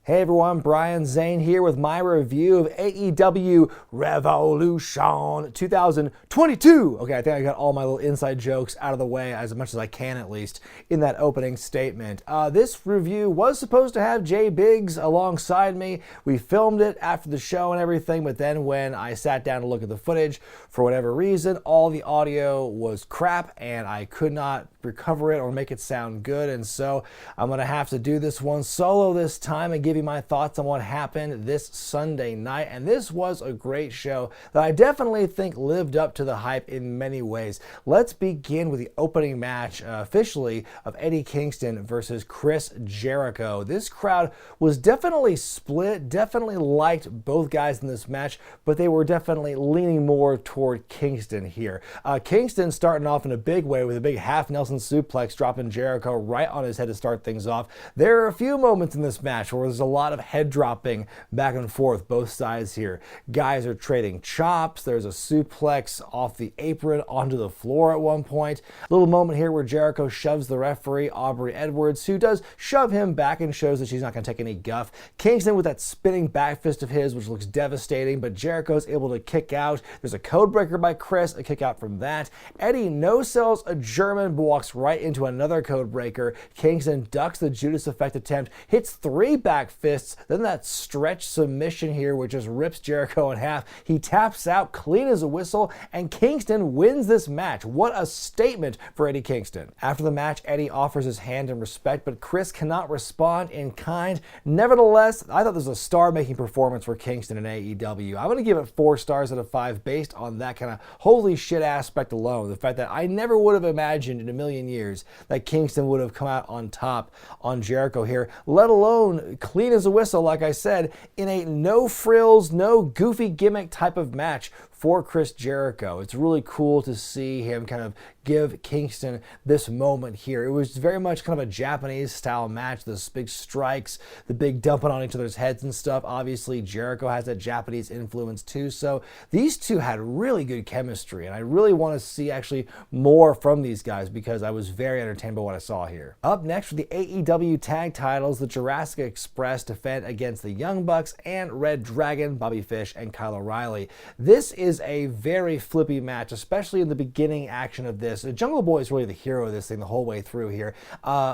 Hey everyone, Brian Zane here with my review of AEW Revolution 2022. Okay, I think I got all my little inside jokes out of the way as much as I can at least in that opening statement. This review was supposed to have Jay Biggs alongside me. We filmed it after the show and everything, but then when I sat down to look at the footage, for whatever reason, all the audio was crap and I could not recover it or make it sound good, and so I'm going to have to do this one solo this time and give you my thoughts on what happened this Sunday night. And this was a great show that I definitely think lived up to the hype in many ways. Let's begin with the opening match officially of Eddie Kingston versus Chris Jericho. This crowd was definitely split, definitely liked both guys in this match, but they were definitely leaning more toward Kingston here. Kingston starting off in a big way with a big half Nelson suplex, dropping Jericho right on his head to start things off. There are a few moments in this match where there's a lot of head dropping back and forth, both sides here. Guys are trading chops. There's a suplex off the apron onto the floor at one point. A little moment here where Jericho shoves the referee, Aubrey Edwards, who does shove him back and shows that she's not going to take any guff. Kingston with that spinning back fist of his, which looks devastating, but Jericho's able to kick out. There's a code breaker by Chris, a kick out from that. Eddie no-sells a German, but walks right into another code breaker. Kingston ducks the Judas Effect attempt, hits 3 back fists, then that stretch submission here, which just rips Jericho in half. He taps out clean as a whistle, and Kingston wins this match. What a statement for Eddie Kingston. After the match, Eddie offers his hand in respect, but Chris cannot respond in kind. Nevertheless, I thought this was a star-making performance for Kingston in AEW. I'm going to give it 4 stars out of 5 based on that kind of holy shit aspect alone. The fact that I never would have imagined in a million years that Kingston would have come out on top on Jericho here, let alone clean as a whistle, like I said, in a no frills, no goofy gimmick type of match for Chris Jericho. It's really cool to see him kind of give Kingston this moment here. It was very much kind of a Japanese style match, those big strikes, the big dumping on each other's heads and stuff. Obviously, Jericho has that Japanese influence too, so these two had really good chemistry, and I really want to see actually more from these guys because I was very entertained by what I saw here. Up next for the AEW tag titles, the Jurassic Express defend against the Young Bucks and reDRagon, Bobby Fish, and Kyle O'Reilly. This is a very flippy match, especially in the beginning action of this. Jungle Boy is really the hero of this thing the whole way through here.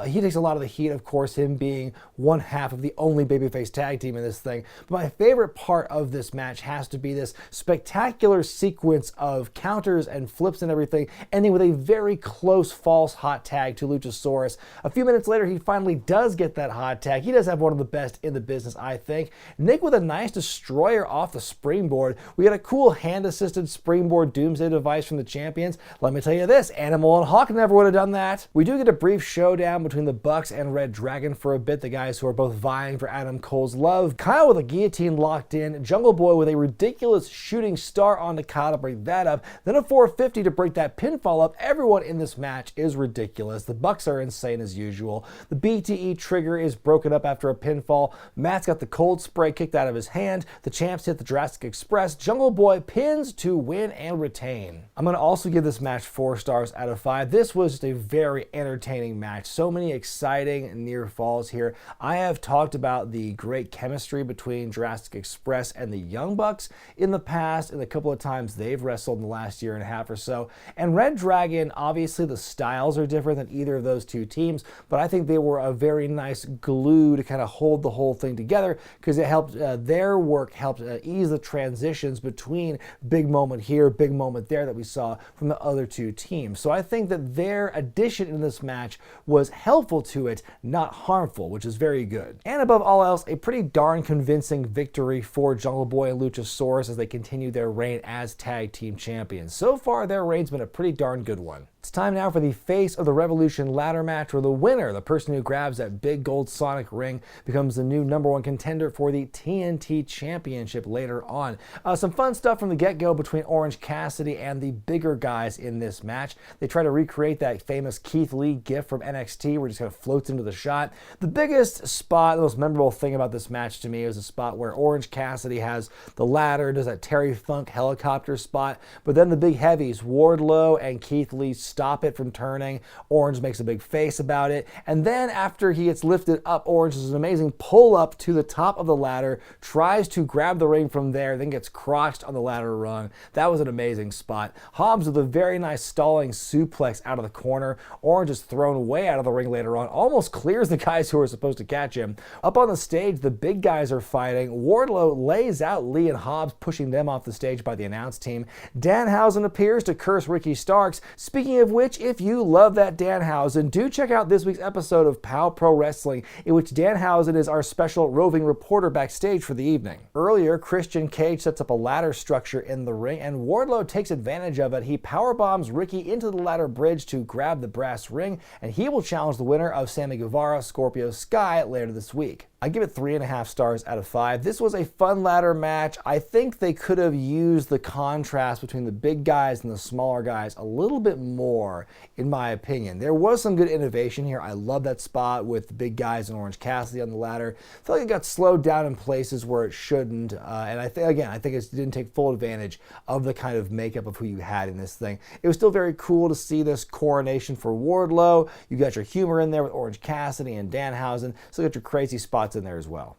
He takes a lot of the heat, of course, him being one half of the only babyface tag team in this thing. But my favorite part of this match has to be this spectacular sequence of counters and flips and everything, ending with a very close false hot tag to Luchasaurus. A few minutes later, he finally does get that hot tag. He does have one of the best in the business, I think. Nick with a nice destroyer off the springboard. We got a cool hand-assisted springboard doomsday device from the champions. Let me tell you this, Animal and Hawk never would have done that. We do get a brief showdown between the Bucks and reDRagon for a bit, the guys who are both vying for Adam Cole's love. Kyle with a guillotine locked in, Jungle Boy with a ridiculous shooting star onto Kyle to break that up, then a 450 to break that pinfall up. Everyone in this match is ridiculous. The Bucks are insane as usual. The BTE trigger is broken up after a pinfall. Matt's got the cold spray kicked out of his hand. The champs hit the Jurassic Express. Jungle Boy pins to win and retain. I'm going to also give this match 4 stars out of 5. This was just a very entertaining match. So many exciting near falls here. I have talked about the great chemistry between Jurassic Express and the Young Bucks in the past and a couple of times they've wrestled in the last year and a half or so. And reDRagon, obviously the styles are different than either of those two teams, but I think they were a very nice glue to kind of hold the whole thing together because it helped, their work helped ease the transitions between big moment here, big moment there that we saw from the other two teams. So I think that their addition in this match was helpful to it, not harmful, which is very good. And above all else, a pretty darn convincing victory for Jungle Boy and Luchasaurus as they continue their reign as tag team champions. So far, their reign's been a pretty darn good one. It's time now for the Face of the Revolution ladder match, where the winner, the person who grabs that big gold Sonic ring, becomes the new #1 contender for the TNT Championship later on. Some fun stuff from the get-go between Orange Cassidy and the bigger guys in this match. They try to recreate that famous Keith Lee gif from NXT where he just kind of floats into the shot. The biggest spot, the most memorable thing about this match to me is the spot where Orange Cassidy has the ladder, does that Terry Funk helicopter spot, but then the big heavies, Wardlow and Keith Lee, stop it from turning. Orange makes a big face about it. And then after he gets lifted up, Orange does an amazing pull up to the top of the ladder, tries to grab the ring from there, then gets crotched on the ladder rung. That was an amazing spot. Hobbs with a very nice stalling suplex out of the corner. Orange is thrown way out of the ring later on, almost clears the guys who are supposed to catch him. Up on the stage, the big guys are fighting. Wardlow lays out Lee and Hobbs, pushing them off the stage by the announce team. Danhausen appears to curse Ricky Starks. Speaking of which, if you love that Danhausen, do check out this week's episode of Pow Pro Wrestling, in which Danhausen is our special roving reporter backstage for the evening. Earlier, Christian Cage sets up a ladder structure in the ring, and Wardlow takes advantage of it. He powerbombs Ricky into the ladder bridge to grab the brass ring, and he will challenge the winner of Sammy Guevara, Scorpio Sky later this week. I give it 3.5 stars out of 5. This was a fun ladder match. I think they could have used the contrast between the big guys and the smaller guys a little bit more, in my opinion. There was some good innovation here. I love that spot with the big guys and Orange Cassidy on the ladder. I feel like it got slowed down in places where it shouldn't. And I think it didn't take full advantage of the kind of makeup of who you had in this thing. It was still very cool to see this coronation for Wardlow. You got your humor in there with Orange Cassidy and Danhausen. Still got your crazy spots in there as well.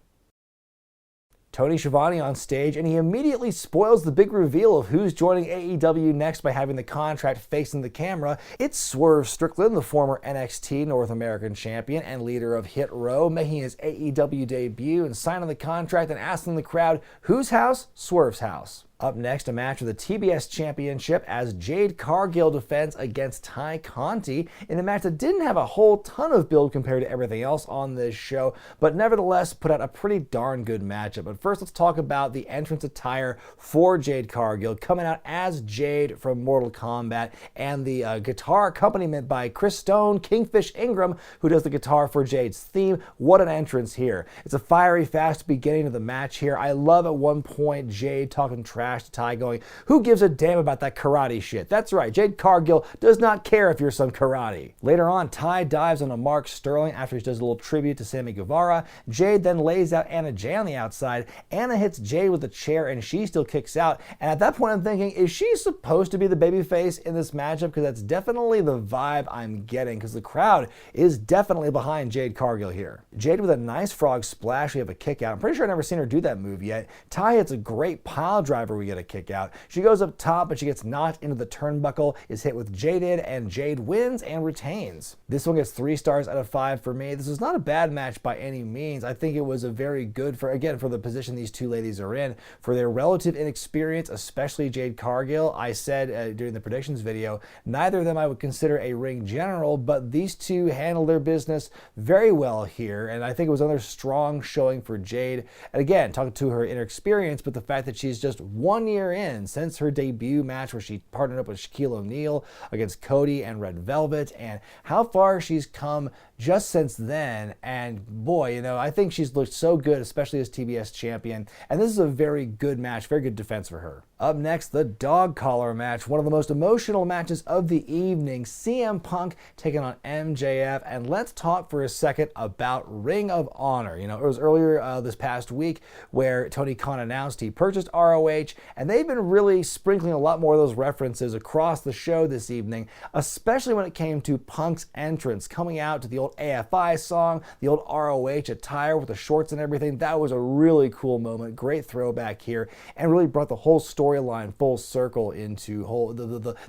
Tony Schiavone on stage, and he immediately spoils the big reveal of who's joining AEW next by having the contract facing the camera. It's Swerve Strickland, the former NXT North American champion and leader of Hit Row, making his AEW debut and signing the contract and asking the crowd, whose house? Swerve's house. Up next, a match for the TBS Championship as Jade Cargill defends against Ty Conti in a match that didn't have a whole ton of build compared to everything else on this show, but nevertheless put out a pretty darn good matchup. But first, let's talk about the entrance attire for Jade Cargill, coming out as Jade from Mortal Kombat, and the guitar accompaniment by Chris Stone, Kingfish Ingram, who does the guitar for Jade's theme. What an entrance here. It's a fiery, fast beginning to the match here. I love at one point Jade talking trash to Ty, going, who gives a damn about that karate shit? That's right, Jade Cargill does not care if you're some karate. Later on, Ty dives on a Mark Sterling after he does a little tribute to Sammy Guevara. Jade then lays out Anna Jay on the outside. Anna hits Jade with a chair and she still kicks out. And at that point I'm thinking, is she supposed to be the babyface in this matchup? Because that's definitely the vibe I'm getting, because the crowd is definitely behind Jade Cargill here. Jade with a nice frog splash, we have a kick out. I'm pretty sure I've never seen her do that move yet. Ty hits a great pile driver, we get a kick out. She goes up top, but she gets knocked into the turnbuckle, is hit with Jaded, and Jade wins and retains. This one gets 3 stars out of 5 for me. This is not a bad match by any means. I think it was a very good, for the position these two ladies are in, for their relative inexperience, especially Jade Cargill. I said during the predictions video, neither of them I would consider a ring general, but these two handled their business very well here, and I think it was another strong showing for Jade. And again, talking to her inexperience, but the fact that she's just 1 year in since her debut match where she partnered up with Shaquille O'Neal against Cody and Red Velvet, and how far she's come just since then. And boy, I think she's looked so good, especially as TBS champion, and this is a very good match, very good defense for her. Up next, the dog collar match, one of the most emotional matches of the evening. CM Punk taking on MJF, and let's talk for a second about Ring of Honor. It was earlier this past week where Tony Khan announced he purchased ROH, and they've been really sprinkling a lot more of those references across the show this evening, especially when it came to Punk's entrance, coming out to the old AFI song, the old ROH attire with the shorts and everything. That was a really cool moment, great throwback here, and really brought the whole storyline full circle into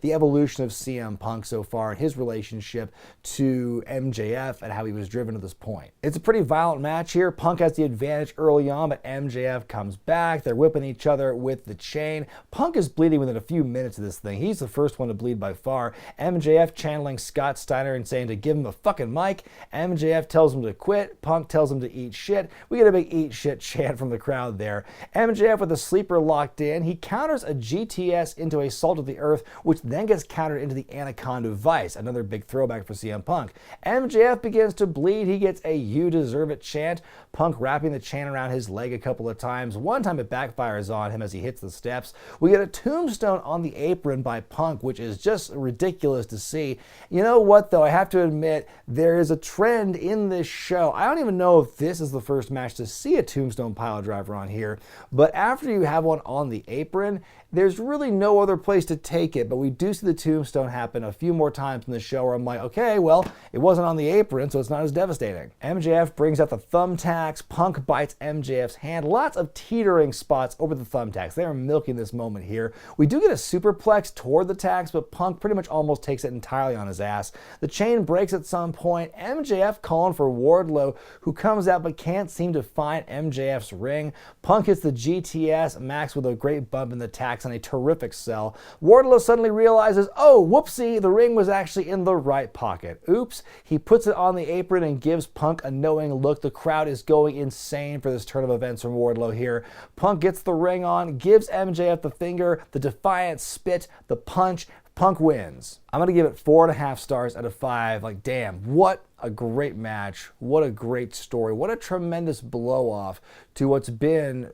the evolution of CM Punk so far and his relationship to MJF and how he was driven to this point. It's a pretty violent match here. Punk has the advantage early on, but MJF comes back. They're whipping each other with the chain. Punk is bleeding within a few minutes of this thing. He's the first one to bleed by far. MJF channeling Scott Steiner and saying to give him a fucking mic. MJF tells him to quit. Punk tells him to eat shit. We get a big eat shit chant from the crowd there. MJF with a sleeper locked in. He counters a GTS into a Salt of the Earth, which then gets countered into the Anaconda Vice. Another big throwback for CM Punk. MJF begins to bleed. He gets a "you deserve it" chant. Punk wrapping the chain around his leg a couple of times. One time it backfires on him as he hits the steps. We get a tombstone on the apron by Punk, which is just ridiculous to see. You know what, though? I have to admit, there is a trend in this show. I don't even know if this is the first match to see a tombstone pile driver on here, but after you have one on the apron, there's really no other place to take it, but we do see the tombstone happen a few more times in the show where I'm like, okay, well, it wasn't on the apron, so it's not as devastating. MJF brings out the thumbtacks. Punk bites MJF's hand. Lots of teetering spots over the thumbtacks. They are milking this moment here. We do get a superplex toward the tacks, but Punk pretty much almost takes it entirely on his ass. The chain breaks at some point. MJF calling for Wardlow, who comes out but can't seem to find MJF's ring. Punk hits the GTS, Max with a great bump in the tacks and a terrific sell. Wardlow suddenly realizes, oh, whoopsie, the ring was actually in the right pocket. Oops. He puts it on the apron and gives Punk a knowing look. The crowd is going insane for this turn of events from Wardlow here. Punk gets the ring on, gives MJF the finger, the defiant spit, the punch. Punk wins. I'm going to give it 4.5 stars out of 5. Like, damn, what a great match. What a great story. What a tremendous blow-off to what's been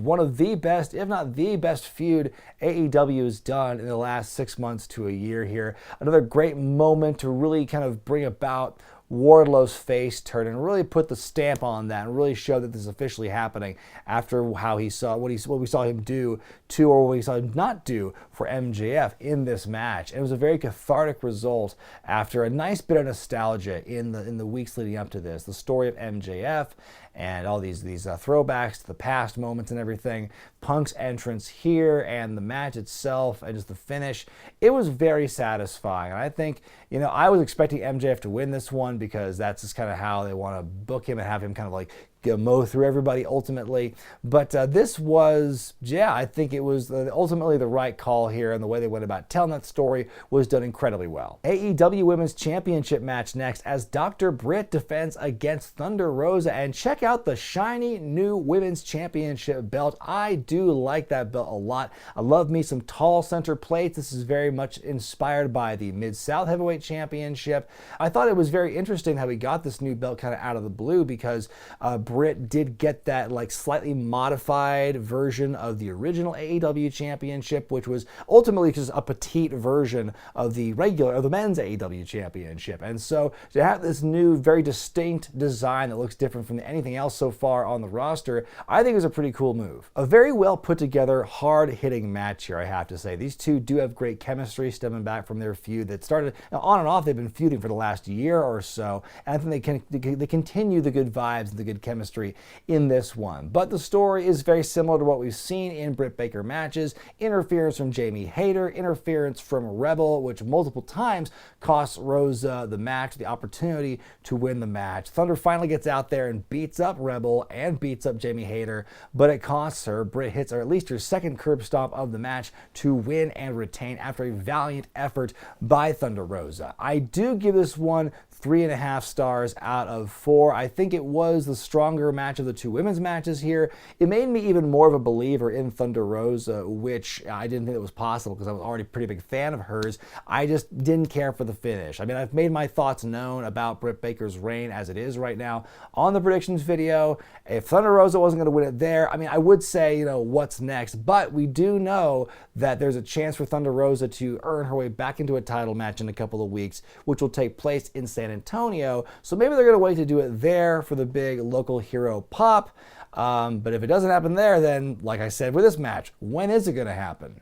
one of the best, if not the best feud AEW has done in the last 6 months to a year here. Another great moment to really kind of bring about Wardlow's face turn and really put the stamp on that and really show that this is officially happening after how he saw what we saw him do to, or what we saw him not do for MJF in this match. And it was a very cathartic result after a nice bit of nostalgia in the weeks leading up to this. The story of MJF and all these throwbacks to the past moments and everything. Punk's entrance here and the match itself and just the finish. It was very satisfying. And I think, I was expecting MJF to win this one because that's just kind of how they want to book him and have him kind of like mow through everybody ultimately. But this was, I think it was ultimately the right call here, and the way they went about telling that story was done incredibly well. AEW Women's Championship match next as Dr. Britt defends against Thunder Rosa, and check out the shiny new Women's Championship belt. I do like that belt a lot. I love me some tall center plates. This is very much inspired by the Mid-South Heavyweight Championship. I thought it was very interesting how we got this new belt kind of out of the blue because Britt did get that like slightly modified version of the original AEW Championship, which was ultimately just a petite version of the men's AEW Championship. And so to have this new, very distinct design that looks different from anything else so far on the roster, I think is a pretty cool move. A very well put together, hard-hitting match here, I have to say. These two do have great chemistry stemming back from their feud that started on and off. They've been feuding for the last year or so, and I think they continue the good vibes and the good chemistry in this one. But the story is very similar to what we've seen in Britt Baker matches. Interference from Jamie Hayter, interference from Rebel, which multiple times costs Rosa the match, the opportunity to win the match. Thunder finally gets out there and beats up Rebel and beats up Jamie Hayter, but it costs her. Britt hits her, at least her second curb stomp of the match to win and retain after a valiant effort by Thunder Rosa. I do give this one 3.5 stars out of 4. I think it was the stronger match of the two women's matches here. It made me even more of a believer in Thunder Rosa, which I didn't think it was possible because I was already a pretty big fan of hers. I just didn't care for the finish. I mean, I've made my thoughts known about Britt Baker's reign as it is right now on the predictions video. If Thunder Rosa wasn't going to win it there, I mean, I would say, what's next? But we do know that there's a chance for Thunder Rosa to earn her way back into a title match in a couple of weeks, which will take place in San Antonio. So maybe they're going to wait to do it there for the big local hero pop. But if it doesn't happen there, then like I said with this match, when is it going to happen?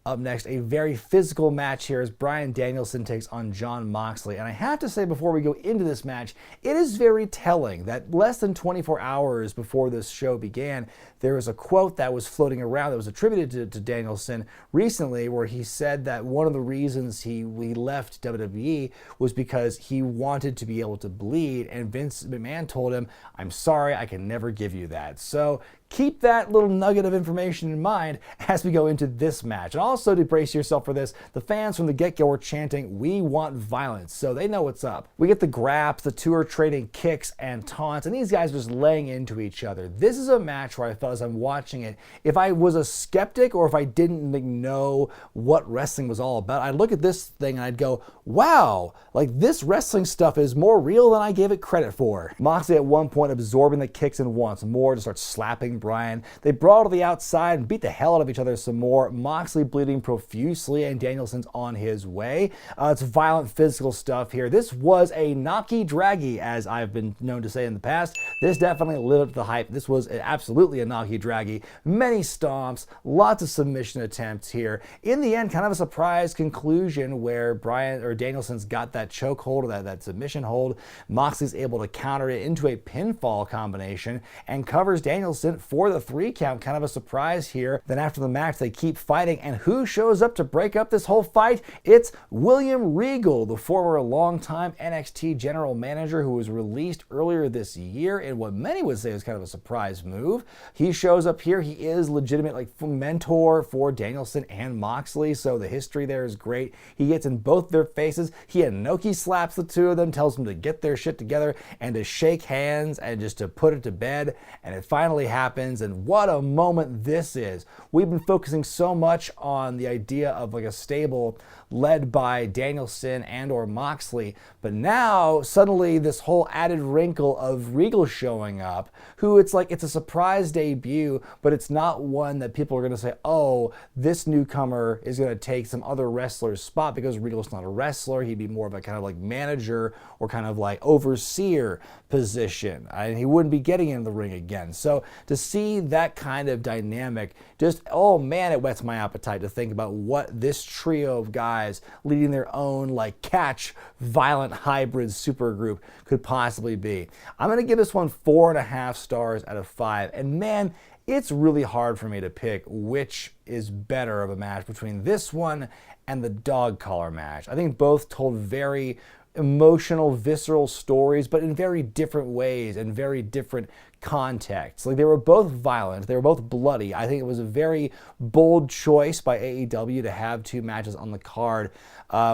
Up next, a very physical match here as Bryan Danielson takes on Jon Moxley. And I have to say before we go into this match, it is very telling that less than 24 hours before this show began, there was a quote that was floating around that was attributed to Danielson recently where he said that one of the reasons he left WWE was because he wanted to be able to bleed, and Vince McMahon told him, "I'm sorry, I can never give you that." So keep that little nugget of information in mind as we go into this match. And also to brace yourself for this, the fans from the get-go are chanting, "We want violence," so they know what's up. We get the grabs, the two are trading kicks and taunts, and these guys are just laying into each other. This is a match where I felt as I'm watching it, if I was a skeptic or if I didn't know what wrestling was all about, I'd look at this thing and I'd go, wow, like this wrestling stuff is more real than I gave it credit for. Moxley at one point absorbing the kicks and wants more to start slapping and Bryan. They brawled to the outside and beat the hell out of each other some more. Moxley bleeding profusely, and Danielson's on his way. It's violent physical stuff here. This was a knocky draggy, as I've been known to say in the past. This definitely lived up to the hype. This was absolutely a knocky draggy. Many stomps, lots of submission attempts here. In the end, kind of a surprise conclusion where Danielson's got that choke hold, or that submission hold. Moxley's able to counter it into a pinfall combination and covers Danielson for the 3 count. Kind of a surprise here. Then after the match, they keep fighting, and who shows up to break up this whole fight? It's William Regal, the former longtime NXT general manager who was released earlier this year in what many would say is kind of a surprise move. He shows up here. He is legitimate mentor for Danielson and Moxley, so the history there is great. He gets in both their faces. He Inoki slaps the two of them, tells them to get their shit together and to shake hands and just to put it to bed, and it finally happens, and what a moment this is. We've been focusing so much on the idea of a stable led by Danielson and or Moxley, but now suddenly this whole added wrinkle of Regal showing up, who it's a surprise debut, but it's not one that people are going to say, oh, this newcomer is going to take some other wrestler's spot, because Regal's not a wrestler. He'd be more of a kind of manager or kind of overseer position, and he wouldn't be getting in the ring again. So to see that kind of dynamic, just, oh man, it whets my appetite to think about what this trio of guys leading their own catch violent hybrid supergroup could possibly be. I'm going to give this one 4.5 stars out of 5, and man, it's really hard for me to pick which is better of a match between this one and the dog collar match. I think both told very emotional, visceral stories, but in very different ways and very different contexts. They were both violent, they were both bloody. I think it was a very bold choice by AEW to have 2 matches on the card,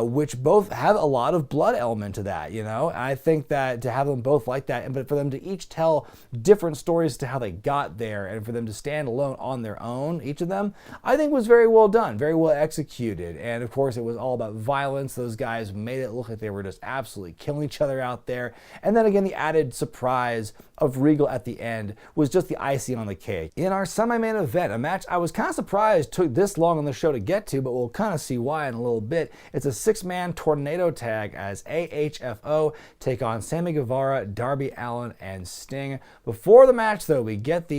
which both have a lot of blood element to that, And I think that to have them both like that, but for them to each tell different stories to how they got there, and for them to stand alone on their own, each of them, I think was very well done, very well executed. And of course, it was all about violence. Those guys made it look like they were just absolutely killing each other out there. And then again, the added surprise of Regal at the end was just the icing on the cake. In our semi-main event, a match I was kind of surprised took this long on the show to get to, but we'll kind of see why in a little bit. It's a 6-man tornado tag as AHFO take on Sammy Guevara, Darby Allin, and Sting. Before the match, though, we get the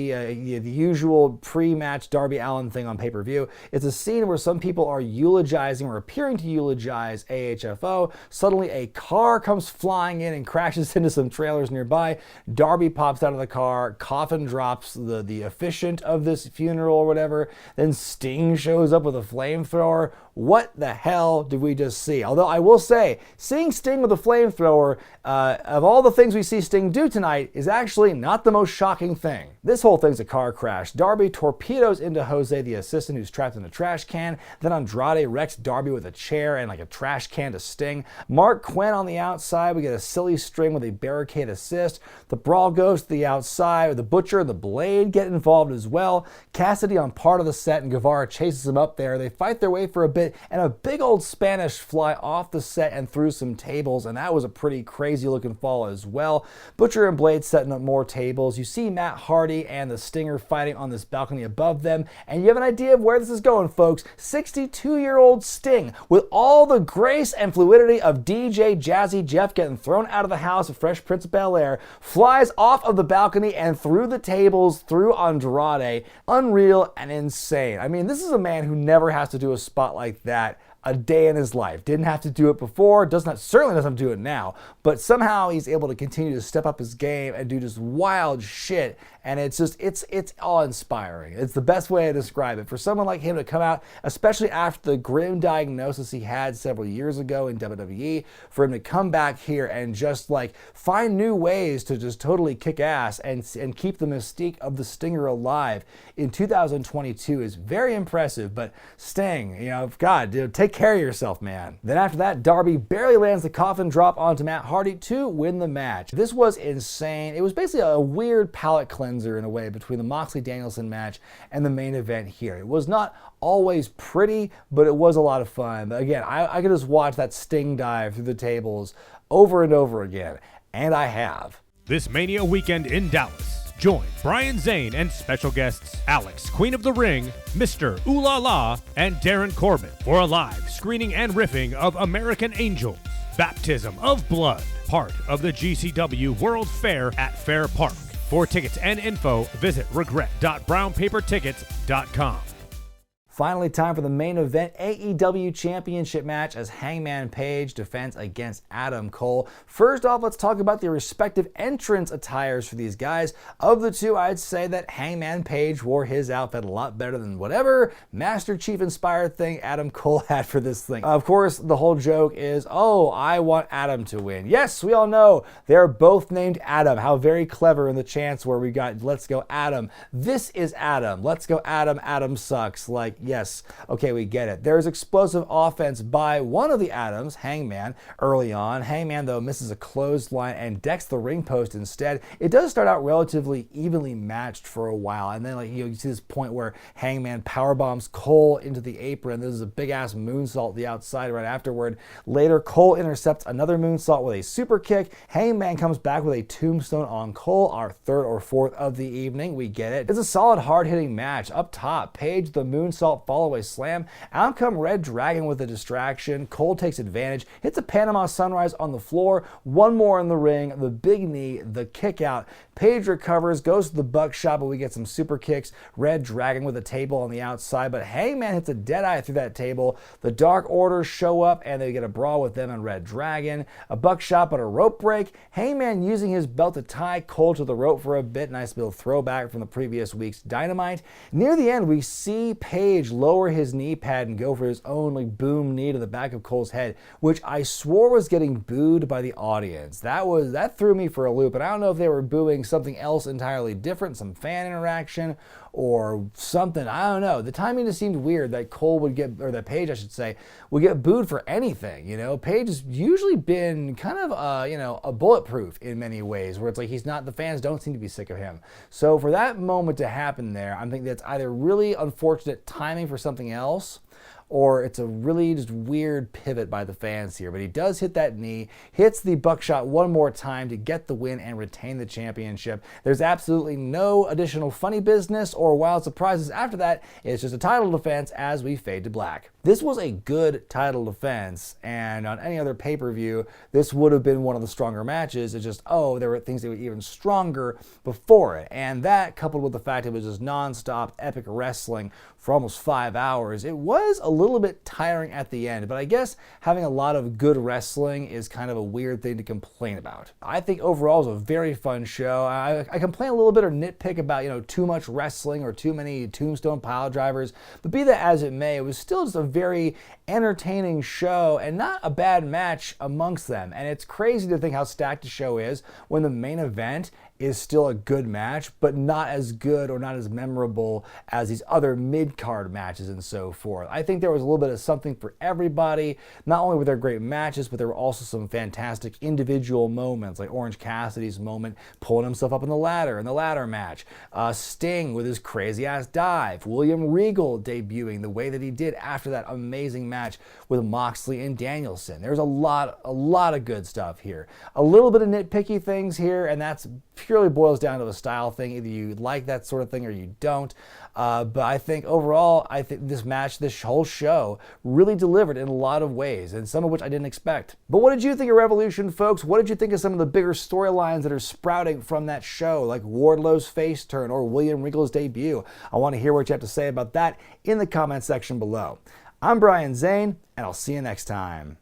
usual pre-match Darby Allin thing on pay-per-view. It's a scene where some people are eulogizing or appearing to eulogize AHFO. Suddenly, a car comes flying in and crashes into some trailers nearby. Darby pops out of the car, coffin drops the officiant of this funeral or whatever, then Sting shows up with a flamethrower. What the hell did we just see? Although I will say, seeing Sting with a flamethrower, of all the things we see Sting do tonight, is actually not the most shocking thing. This whole thing's a car crash. Darby torpedoes into Jose, the assistant, who's trapped in a trash can. Then Andrade wrecks Darby with a chair and a trash can to Sting. Mark Quinn on the outside. We get a silly string with a barricade assist. The brawl goes to the outside. The Butcher and the Blade get involved as well. Cassidy on part of the set, and Guevara chases him up there. They fight their way for a bit, and a big old Spanish fly off the set and through some tables, and that was a pretty crazy looking fall as well. Butcher and Blade setting up more tables. You see Matt Hardy and the Stinger fighting on this balcony above them, and you have an idea of where this is going, folks. 62-year-old Sting, with all the grace and fluidity of DJ Jazzy Jeff getting thrown out of the house of Fresh Prince of Bel-Air, flies off of the balcony and through the tables, through Andrade. Unreal and insane. I mean, this is a man who never has to do a spot like that a day in his life. Didn't have to do it before, certainly doesn't have to do it now, but somehow he's able to continue to step up his game and do just wild shit, and it's awe-inspiring. It's the best way to describe it. For someone like him to come out, especially after the grim diagnosis he had several years ago in WWE, for him to come back here and just find new ways to just totally kick ass and keep the mystique of the Stinger alive in 2022 is very impressive. But Sting, take care of yourself, man. Then after that, Darby barely lands the coffin drop onto Matt Hardy to win the match. This was insane. It was basically a weird palate cleanser in a way between the Moxley-Danielson match and the main event here. It was not always pretty, but it was a lot of fun. But again, I could just watch that Sting dive through the tables over and over again, and I have. This Mania weekend in Dallas, Join Brian Zane and special guests Alex, Queen of the Ring, Mr. Ooh La La, and Darren Corbin for a live screening and riffing of American Angels, Baptism of Blood, part of the GCW World Fair at Fair Park. For tickets and info, visit regret.brownpapertickets.com. Finally, time for the main event AEW Championship match as Hangman Page defends against Adam Cole. First off, let's talk about the respective entrance attires for these guys. Of the two, I'd say that Hangman Page wore his outfit a lot better than whatever Master Chief inspired thing Adam Cole had for this thing. Of course, the whole joke is, oh, I want Adam to win. Yes, we all know they're both named Adam. How very clever in the chants where we got, let's go Adam. This is Adam. Let's go Adam. Adam sucks. Like, yes, okay, we get it. There's explosive offense by one of the Adams, Hangman, early on. Hangman, though, misses a clothesline and decks the ring post instead. It does start out relatively evenly matched for a while, and then you see this point where Hangman powerbombs Cole into the apron. This is a big-ass moonsault the outside right afterward. Later, Cole intercepts another moonsault with a super kick. Hangman comes back with a tombstone on Cole, our third or fourth of the evening. We get it. It's a solid, hard-hitting match. Up top, Page the moonsault follow a slam. Out come reDRagon with a distraction. Cole takes advantage, hits a Panama Sunrise on the floor. One more in the ring, the big knee, the kick out. Page recovers, goes to the buckshot, but we get some super kicks. reDRagon with a table on the outside, but Hangman hits a deadeye through that table. The Dark Order show up, and they get a brawl with them and reDRagon. A buckshot, but a rope break. Hangman using his belt to tie Cole to the rope for a bit. Nice little throwback from the previous week's Dynamite. Near the end, we see Page lower his knee pad and go for his own boom knee to the back of Cole's head, which I swore was getting booed by the audience. That threw me for a loop, and I don't know if they were booing something else entirely different, some fan interaction or something. I don't know. The timing just seemed weird that Cole would get, or that Page, I should say, would get booed for anything. Page has usually been kind of a bulletproof in many ways, where it's like the fans don't seem to be sick of him. So for that moment to happen there, I think that's either really unfortunate timing for something else, or it's a really just weird pivot by the fans here. But he does hit that knee, hits the buckshot one more time to get the win and retain the championship. There's absolutely no additional funny business or wild surprises after that. It's just a title defense as we fade to black. This was a good title defense, and on any other pay-per-view, this would have been one of the stronger matches. It's just, there were things that were even stronger before it. And that, coupled with the fact it was just non-stop epic wrestling for almost 5 hours, it was a little bit tiring at the end. But I guess having a lot of good wrestling is kind of a weird thing to complain about. I think overall it was a very fun show. I complain a little bit or nitpick about, too much wrestling or too many tombstone pile drivers. But be that as it may, it was still just a very entertaining show and not a bad match amongst them. And it's crazy to think how stacked the show is when the main event is still a good match, but not as good or not as memorable as these other mid-card matches and so forth. I think there was a little bit of something for everybody. Not only were there great matches, but there were also some fantastic individual moments, like Orange Cassidy's moment pulling himself up in the ladder match. Sting with his crazy-ass dive. William Regal debuting the way that he did after that amazing match with Moxley and Danielson. There's a lot of good stuff here. A little bit of nitpicky things here, and that's purely boils down to a style thing. Either you like that sort of thing or you don't. But I think overall, this whole show really delivered in a lot of ways, and some of which I didn't expect. But what did you think of Revolution, folks? What did you think of some of the bigger storylines that are sprouting from that show, like Wardlow's face turn or William Regal's debut? I want to hear what you have to say about that in the comment section below. I'm Brian Zane, and I'll see you next time.